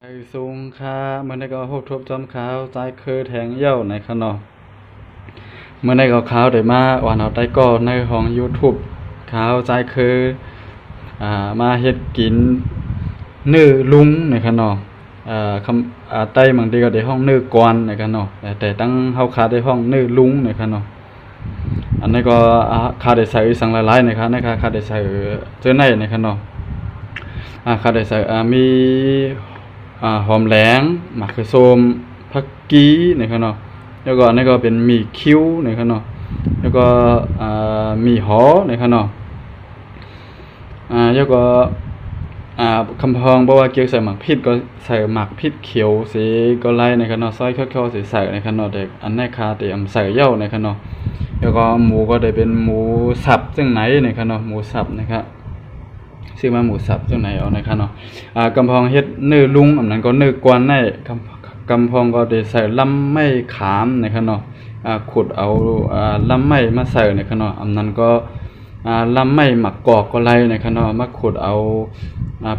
ไอ้สูงค่าเมื่อได้ก็พบทบจำขาวใจคือแทงเย้าในขนอเมื่อได้ก็ขาวได้มาวันเอาได้ก็ในของ YouTube ขาวใจคือมาเฮ็ดกินนื้อลุงในขนอคำใต้บางทีก็ได้ห้องนื้อกวนในขนอแต่ตั้งเฮาขาได้ห้องนื้อลุงในขนออันนี้ก็ขาได้ใส่สังหลายๆนะครับนะครับขาได้ใส่เจอในในขนอขาได้ใส่มีหอมแหลงหมักคือส้มผักกี้นะครับเนาะแล้วก็อันนี้ก็เป็นหมี่คิ้วนะครับเนาะแล้วก็หมี่หอนะครับเนาะแล้วก็คำพองบอกว่าเกี่ยวใส่หมักพริกก็ใส่หมักพริกเขียวสีก็ไล่นะครับเนาะซอยเข้าๆใส่นะครับเนาะแต่อันนี้คาแต่ใส่เย้านะครับเนาะแล้วก็หมูก็ได้เป็นหมูสับซึ่งไหนนะครับเนาะหมูสับนะครับซื้อมาหมูสับจังไหนเอานะครับเนาะกำพองเฮ็ดเนื้อลุงอันนั้นก็เนื้อกวนได้กำพองก็ได้ใส่ลำไม้ขามนะครับเนาะขุดเอาลำไม้มาใส่นะครับเนาะอันนั้นก็ลำไม้หมักกอกก็ไล่นะครับเนาะมาขุดเอา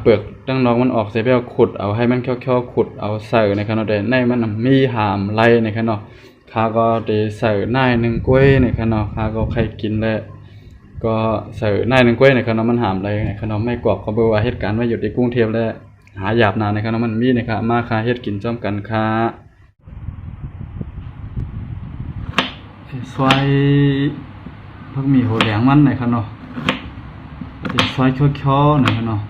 เปลือกตั้งนอกมันออกเสร็จแล้วขุดเอาให้มันเคี้ยวๆขุดเอาใส่นะครับเนาะแต่ในมันมีหามไล่นะครับเนาะข้าก็ได้ใส่หน้ายนึงกล้วยนะครับเนาะข้าก็ใครกินแล้วก็ใส่หน้ายนึงกล้วยนะครับเนาะมันหามไล่นะครับเนาะไม่กรอกก็บ่ว่าเหตุการณ์ว่าอยู่ที่กรุงเทพแล้วหาหยาบนานนะครับเนาะมันมีนะครับมาค่าเฮ็ดกินจ้อมกันค่าซอยพักหมี่โหแหลงมันนะครับเนาะซอยเคี้ยวๆนะครับเนาะ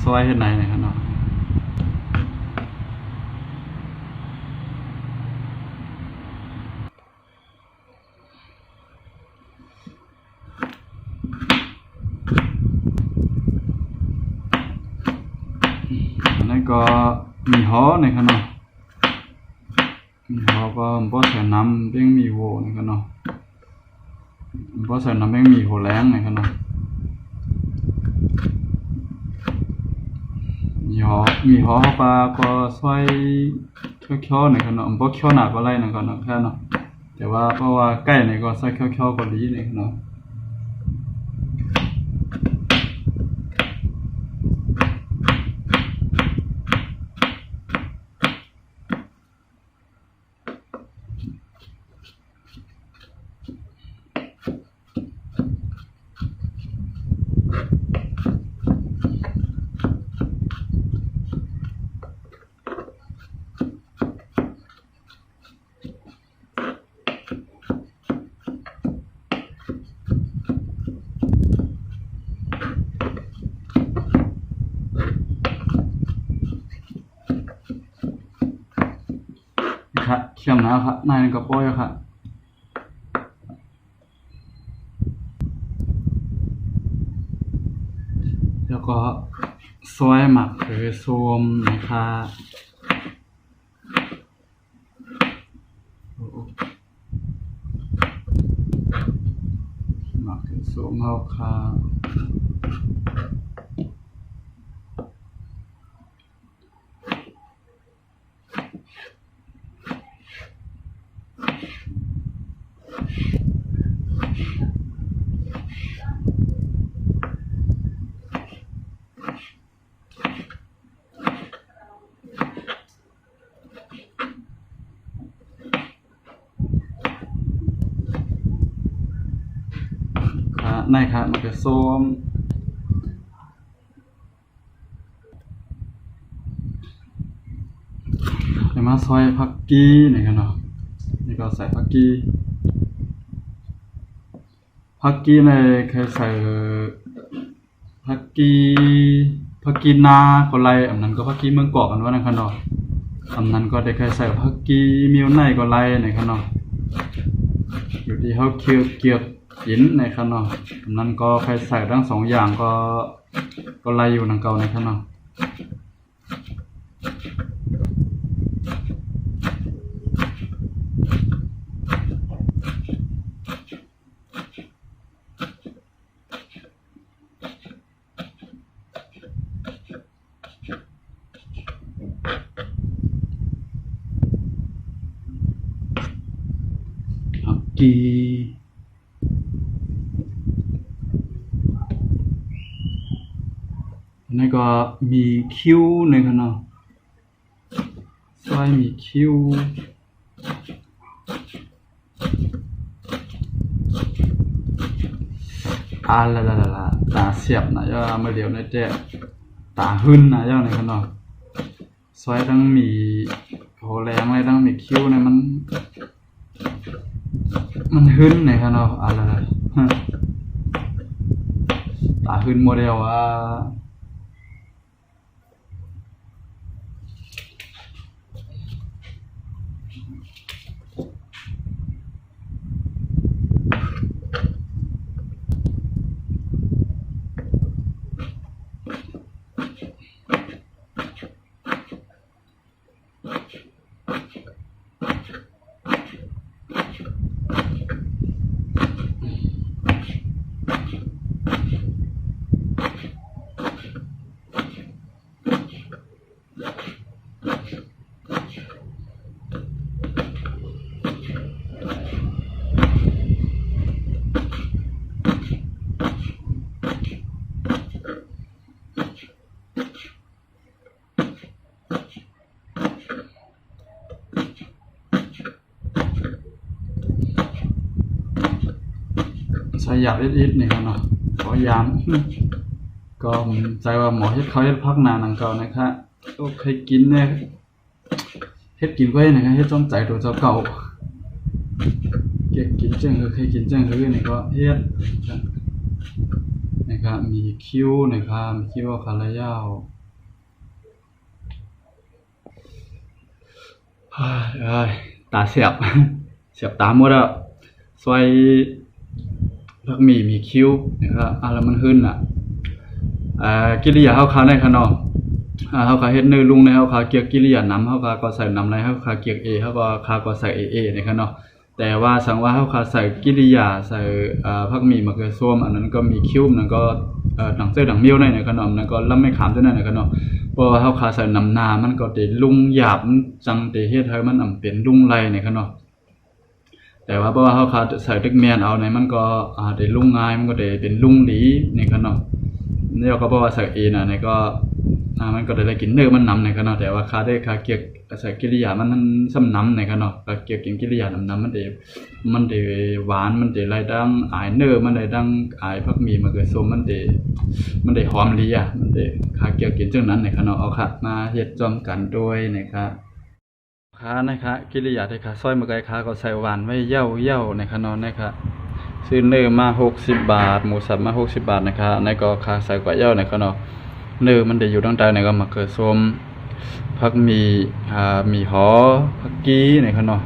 ซอยเฮ็ดไหนนะครับเนาะอันนั้นก็มีฮ้อนะครับเนาะมีฮ้อก็บ่ใส่น้ำเป้งมีโหนะครับเนาะบ่ใส่น้ำเป้งมีโหแรงนะครับเนาะมีฮ้อปลาก็ซอยเคี้ยวๆนะครับเนาะบ่เคี้ยวหนักก็ไล่นะครับเนาะแค่เนาะแต่ว่าเพราะว่าใกล้นี่ก็ซอยเคี้ยวๆก็ดีนะครับเนาะครับเคี่ยมนะครับนายนึงก็ปล่อยครับแล้วก็ซอยหมักคือส้มนะครับหมักคือส้มเฮาครับนายครับมันคือส้มแล้วมาซอยผักกี้นะครับเนาะนี่ก็ใส่ผักกี้ในเคยใส่ผักกี้ผักกี้นาก็ไล่อันนั้นก็ผักกี้เมืองเกาะกันว่านะครับเนาะอันนั้นก็ได้เคยใส่ผักกี้มิวไนก็ไล่นะครับเนาะอยู่ที่เฮาเคี่ยวเกียบกินนะครับเนาะอันนั้นก็เคยใส่ทั้ง2อย่างก็ไล่อยู่นังเก่านะครับเนาะ กีนี่ก็มีคิ้วนะครับเนาะซอยมีคิ้วละตาเสียบนะย่ามาเดียวในแจ๊ตาหึ้นนะย่าในขนมซอยทั้งมีโหแรงเลยทั้งมีคิ้วเนี่ยมันหึ้นในขนมตาหึ้นโมเดลใช้หยาบอิดๆนี่ครับเนาะขอยามก็ผมใจว่าหมอเฮ็ดเขาเฮ็ดพักนานนังเก่านะครับโอเคกินแน่เฮ็ดกินไว้นะครับเฮ็ดจ้องใจตัวเจ้าเก่าเก็บกินจังเคยกินจังนี่ก็เฮ็ดนะครับมีคิ้วนะครับมีคิ้วขาระยาวตาเสียบตาหมดแล้วซอยพักมีคิ้วนะครับแล้วมันหึ้นกิริยาเฮาคาในขนมเฮาคาเฮ็ดเนื้อลุงในเฮาคาเกียกกิริยานำเฮาคาก็ใส่นำในเฮาคาเกียก A เฮาก็คาก็ใส่ AA ในขนมแต่ว่าสังว่าเฮาคาใส่กิริยาใส่พักมีมะเขือส้มอันนั้นก็มีคิ้วนั้นก็ดังเจ้อดังเมียวในขนมนั้นก็ลำไม่ขามด้วยในขนมเพราะว่าเฮาคาใส่นำนามันก็ได้ลุงหยาบจังได้เฮ็ดให้มันเป็นลุงไรในขนมแต่ว่าเพราะว่าเฮาคาใส่ตึกแมนเอาในมันก็ได้ลุงง่ายมันก็ได้เป็นลุงดีในขนมนี่ก็เพราะว่าใส่ A น่ะในก็มันก็ได้กินเนื้อมันนำในขนมแต่ว่าคาได้คาเกียกใส่กิริยามันซ้ำนำในขนมก็เกียกกินกิริยานำมันได้หวานมันได้ไรดังอายเนื้อมันได้ดังอายพักมีมะเขือส้มมันได้หอมดีมันได้คาเกียกกินจังนั้นในขนมเอาค่ะมาเฮ็ดจอมกันด้วยนะครับนะครับกิริยาที่ซอยมะไก่ก็ใส่หวานไว้เย่าในขนมนะครับซื้อเนื้อมา60 บาทหมูสับมา60 บาทนะครับในก็ใส่กว่าเย่าในขนมเนื้อมันได้อยู่ตั้งแต่ในก็มะเขือส้มผักมีหอผักกี้ในขนม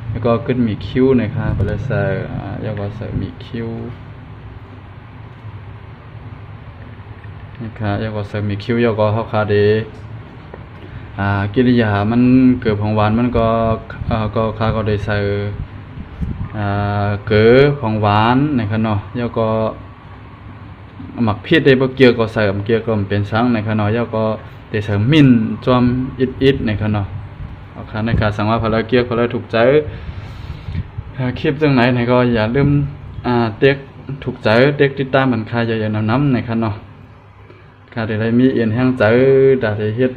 แล้วก็ขึ้นมีคิ้วนะครับไปเลยใส่แล้วก็ใส่มีคิ้วนะครับแล้วก็ใส่มีคิ้วแล้วก็เฮาคาเดกิริยามันเกิดของหวานมันก็ข้าก็ได้ใส่เกลือของหวานนะครับเนาะแล้วก็หมักพริกได้บ่เกี่ยวก็ใส่เกี่ยวก็เป็นสังนะครับเนาะแล้วก็ได้ใส่มิ้นจอมอิดนะครับเนาะเอาค่ะในการสั่งว่าพอแล้วเกี่ยวพอแล้วถูกใจคลิปจังไหนก็อย่าลืมเต็กถูกใจเต็กติดตามมันค่าอย่าน้ำนะครับเนาะค่ะได้มีเอียนแห้งใจได้เฮ็ด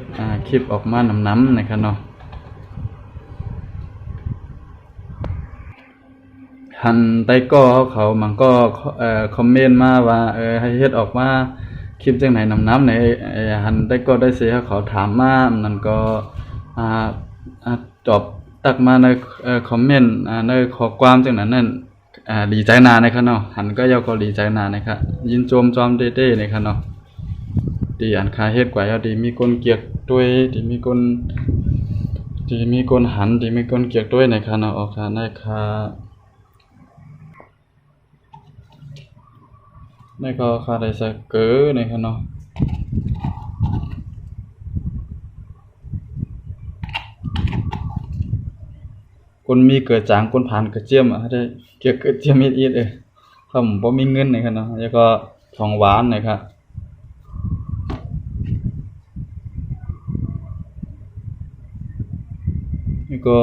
คลิปออกมาน้ำนะครับเนาะหันใต้ก็เขามันก็คอมเมนต์มาว่าให้เฮ็ดออกมาคลิปจังไหนน้ำในหันใต้ก็ได้เสียเขาถามมานั่นก็ตอบตักมาในคอมเมนต์ในข้อความจังนั้นนั่นดีใจนานนะครับเนาะหันก็ยาวก็ดีใจนานนะครับยินโจมจอมเด้ๆนะครับเนาะดีอันคาเฮ็ดกว่าดีมีคนเกียกด้วยดีมีคนหันดีมีคนเกียกด้วยนะครับเนาะออกค่ะนี่ก็คาได้ใส่เกลือนะครับเนาะคนมีเกิดจางคนผ่านกระเจียมได้เกี่ยวกับเจียมอีดผมบ่มีเงินนะครับเนาะแล้วก็ทองหวานนะครับนี่ก็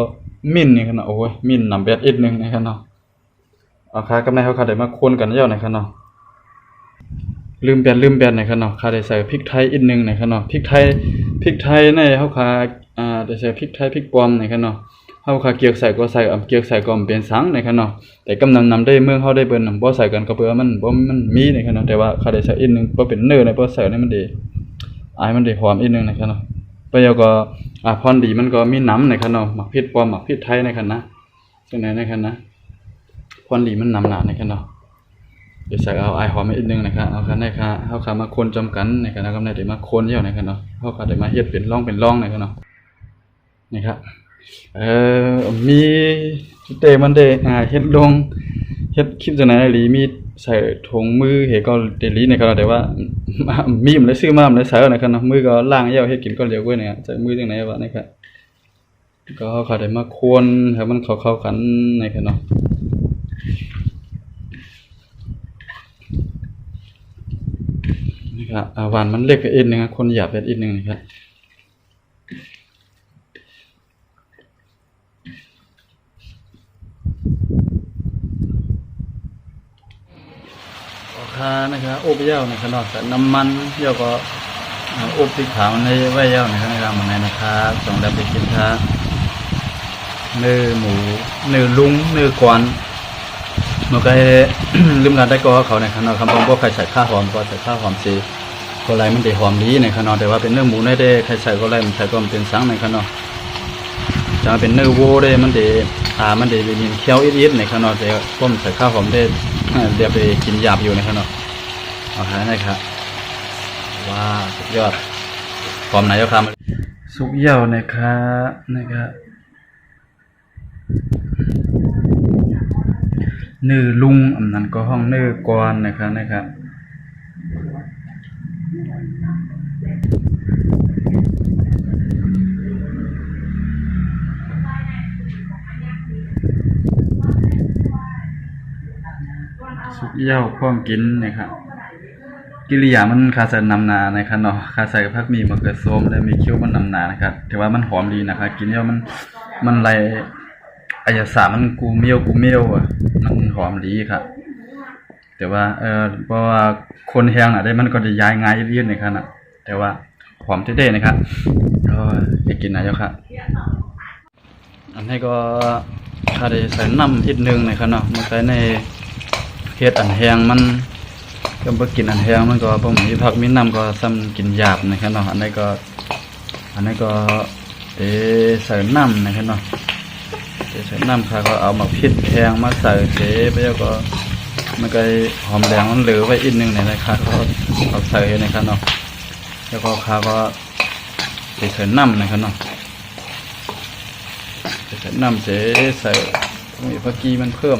มิ้นนี่ครับเนาะโอ้ยมิ้นนำแบดอีกนึงนะครับเนาะ เอาค่ากับในเฮาค่ะได้มาคนกันแล้วนะครับเนาะลืมแบนนะครับเนาะค่ะได้ใส่พริกไทยอีกนึงนะครับเนาะพริกไทยในเฮาค่ะได้ใส่พริกไทยพริกปอมนะครับเนาะเฮาค่ะเกียกใส่ก็ใส่เกียกใส่ก็เป็นสังนะครับเนาะแต่กำนำได้เมืองเฮาได้เบิ่นบ่ใส่กันก็เพื่อมันมีนะครับเนาะแต่ว่าค่ะได้ใส่อีกนึงบ่เป็นเนื้อนะบ่ใส่นี่มันดีมันได้หอมอีกนึงนะครับเนาะไปแล้วก็พรดีมันก็มีน้ำนะครับเนาะหมักพริกปอมหมักพริกไทยนะครับนะจังได๋นะครับนะพรดีมันน้ำหนานะครับเนาะเดี๋ยวใส่เอาหอมมาอีกนึงนะครับเอาคันได้ค่ะเฮาค่ะมาคนจำกันนะครับแล้วก็ได้มาคนแล้วนะครับเนาะเฮาค่ะได้มาเฮ็ดเป็นร่องนะครับเนาะนี่ครับมีเตมันได้เฮ็ดลงเฮ็ดคลิปจังได๋หลีมีใส่ถุงมือเฮ็ดก็ได้หลีนะครับแต่ว่ามีมันได้ซื้อมามันได้ใส่นะครับเนาะมือก็ล้างแล้วเฮ็ดกินก็เร็วกว่าเนี่ยใส่มือจังได๋วะนะครับก็เฮาค่ะได้มาคนให้มันเข้ากันนะครับเนาะครับหวานมันเล็กไปอีกนึงครับคนหยาบไปอีกนึงนะครับนะครับอบเย่านะครับเนาะแต่น้ำมันเย่าก็อบพริกขาวในไว้เย่านะครับมันนะครับส่งได้ไปกินครับเนื้อหมูเนื้อลุงเนื้อกวนมันก็ลืมกันได้ก็เขานะครับเนาะคำบอกว่าใครใส่ข้าวหอมก็ใส่ข้าวหอมสิก็ไรมันได้หอมดีนะครับเนาะแต่ว่าเป็นเนื้อหมูได้ใครใส่ก็ไรมันใส่ก็มันเป็นสังนะครับเนาะจะเป็นเนื้อวัวได้มันได้มีเคี้ยวอีดๆนะครับเนาะแต่ผมใส่ข้าวหอมได้เดี๋ยวไปกินหยาบอยู่นะครับเนาะเอาหาได้ครับว้าสุดยอดหอมไหนเจ้าครับสุกเยี่ยวนะครับเนื้อลุงอันนั้นก็ห้องเนื้อกวนนะครับสุกเยี่ยวพร้อมกินนะครับกิริยามันคาใส่นำนานะครับเนาะคาใส่ผักมีมะเขือส้มและมีคิ้วมันนำนานะครับแต่ว่ามันหอมดีนะครับกินแล้วมันไรอายสามันกูเมียวอ่ะมันหอมดีครับแต่ว่าเพราะว่าคนแห้งได้มันก็ได้ย้ายง่ายยืดนะครับนะแต่ว่าหอมเท่ๆนะครับก็ไปกินนะเจ้าค่ะอันนี้ก็ถ้าได้ใส่น้ำอีกนึงนะครับเนาะมาใส่ในเฮ็ดอันแห้งมันก็บ่กินอันแห้งมันก็บ่มีผักมีน้ำก็ซ้ำกินหยาบนะครับเนาะอันนี้ก็ใส่น้ำนะครับเนาะใส่น้ำค่ะก็เอามาพริกแห้งมาใส่เสไปแล้วก็มันก็หอมแดงมันเหลือไว้อีกนึงเนี่ยนะครับก็เอาใส่นะครับเนาะแล้วก็ข้าก็ใส่น้ำนะครับเนาะใส่น้ำใส่มีผักกีมันเพิ่ม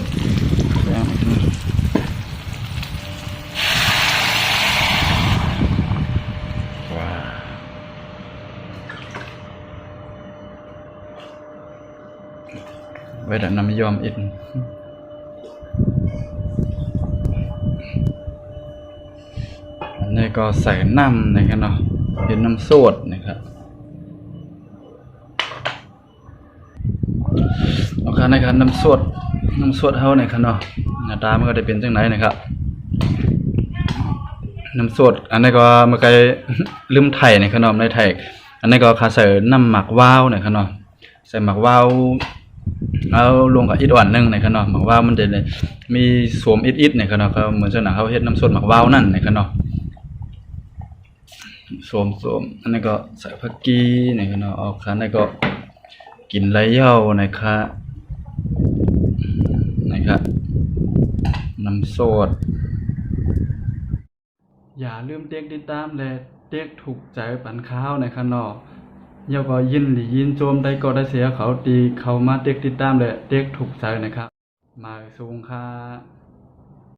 ไว้แต่น้ำยอมอีกอันนี้ก็ใส่น้ำนะครับเนาะเป็นน้ำสดนะครับโอเคนะครับน้ำสดเฮานะครับเนาะหน้าตามันก็ได้เป็นจังไหนนะครับน้ำสดอันนี้ก็มันก็ลืมไถ่นะครับเนาะในไถ่อันนี้ก็ใส่น้ำหมักว้าวนะครับเนาะใส่หมักว้าวเอาลงกับอีกอ่อนนึงนะครับเนาะหมักว้าวมันจะมีสวมอิดๆนะครับเนาะก็เหมือนเจ้าหน้าเขาเฮ็ดน้ำสดหมักว้าวนั่นนะครับเนาะสวมอันนี้ก็ใส่ผักกีนะครับเนาะออกคันนี้ก็กินไรเย่านะครับน้ำสดอย่าลืมเด็กติดตามและเด็กถูกใจปันข้าวนะครับเนาะอย่าก็ยินโจมได้ก็ได้เสียเขาตีเขามาเด็กติดตามและเด็กถูกใจนะครับมาสูงค่ะ